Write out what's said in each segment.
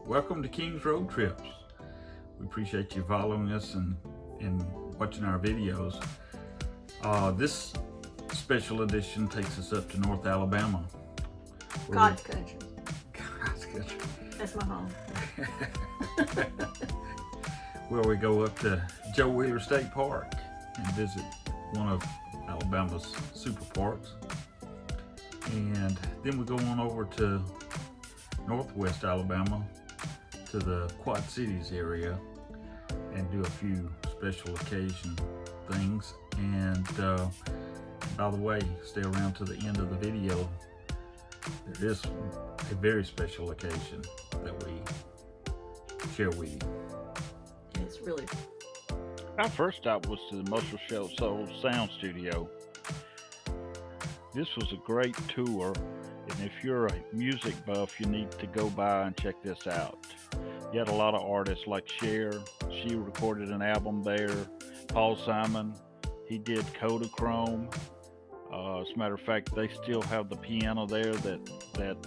Welcome to King's Road Trips. We appreciate you following us and watching our videos. This special edition takes us up to North Alabama. God's country. God's country. That's my home. Where we go up to Joe Wheeler State Park and visit one of Alabama's super parks. And then we go on over to Northwest Alabama to the Quad Cities area and do a few special occasion things. And by the way, stay around to the end of the video. There is a very special occasion that we share with you. It's really Our first stop was to the Muscle Shoals Sound Studio. This was a great tour, and if you're a music buff, you need to go by and check this out. You had a lot of artists like Cher. She recorded an album there. Paul Simon, he did Kodachrome. As a matter of fact, they still have the piano there that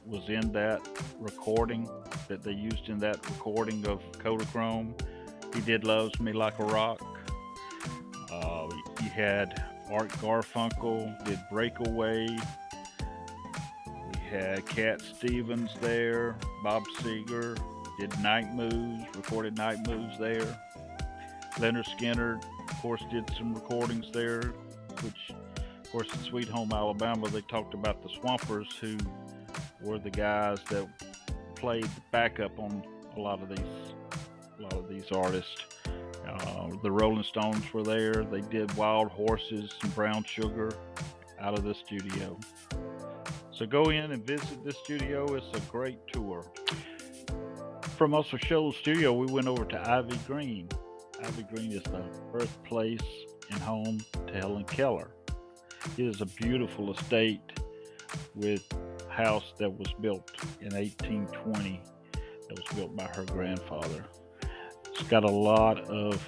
was in that recording, that they used in that recording of Kodachrome. He did Loves Me Like a Rock. You had Art Garfunkel, did Breakaway. We had Cat Stevens there. Bob Seger did Night Moves, recorded Night Moves there. Lynard Skynard, of course, did some recordings there, which, of course, in Sweet Home Alabama, they talked about the Swampers, who were the guys that played backup on a lot of these artists. The Rolling Stones were there. They did Wild Horses and Brown Sugar out of the studio. So go in and visit this studio. It's a great tour. From Muscle Shoals Studio, we went over to RVing. RVing is the birthplace and home to Hellen Keller. It is a beautiful estate with a house that was built in 1820. That was built by her grandfather. It's got a lot of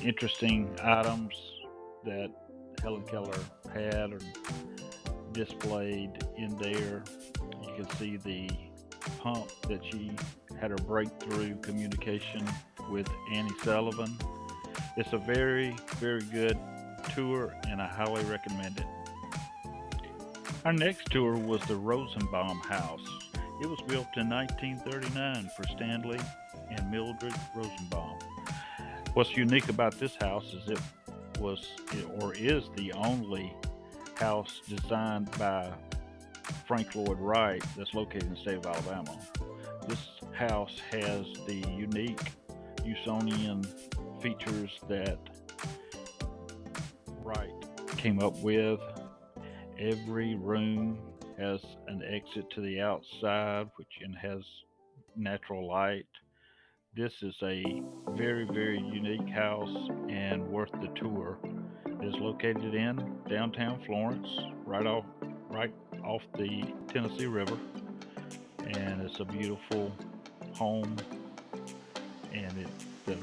interesting items that Hellen Keller had or displayed in there. You can see the pump that she had her breakthrough communication with Annie Sullivan. It's a very, very good tour, and I highly recommend it. Our next tour was the Rosenbaum House. It was built in 1939 for Stanley and Mildred Rosenbaum. What's unique about this house is is the only house designed by Frank Lloyd Wright that's located in the state of Alabama. This house has the unique Usonian features that Wright came up with. Every room has an exit to the outside, which has natural light. This is a very, very unique house and worth the tour. It is located in downtown Florence, right off the Tennessee River, and it's a beautiful home. And the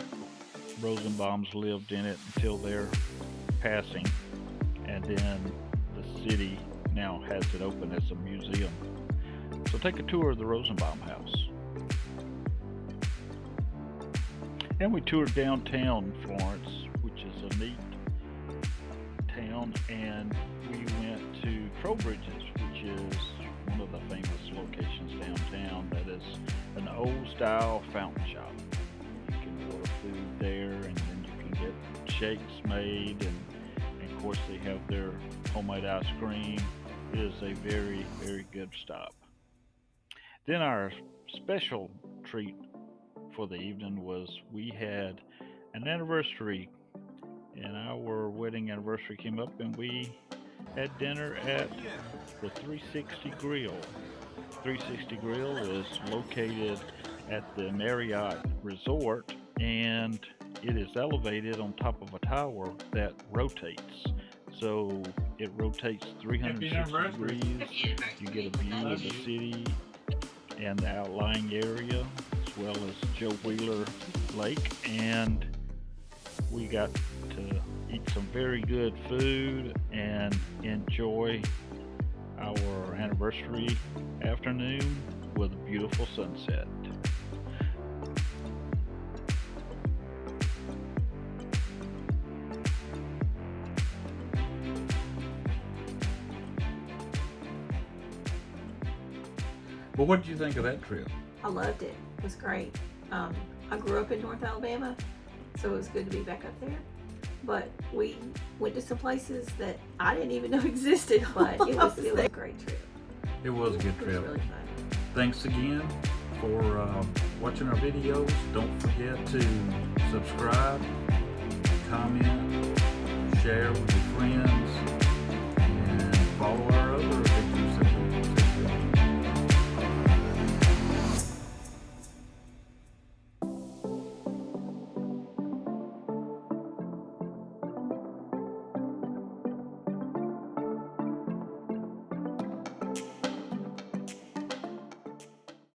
Rosenbaums lived in it until their passing, and then the city now has it open as a museum. So take a tour of the Rosenbaum house. And we toured downtown Florence, which is a neat town, and we went to Trowbridge's, which is one of the famous locations downtown. That is an old style fountain shop. You can order food there, and then you can get shakes made, and of course they have their homemade ice cream. It is a very, very good stop. Then our special treat for the evening was we had an anniversary, and our wedding anniversary came up, and we had dinner at the 360 Grill. 360 Grill is located at the Marriott Resort, and it is elevated on top of a tower that rotates. So it rotates 360 degrees. You get a view of the city and the outlying area, as well as Joe Wheeler Lake, and we got to eat some very good food and enjoy our anniversary afternoon with a beautiful sunset. Well, what did you think of that trip? I loved it. It was great. I grew up in North Alabama, so it was good to be back up there. But we went to some places that I didn't even know existed, but it was a great trip. It was a good It was trip. really fun. Thanks again for watching our videos. Don't forget to subscribe, comment, share with your friends, and follow our other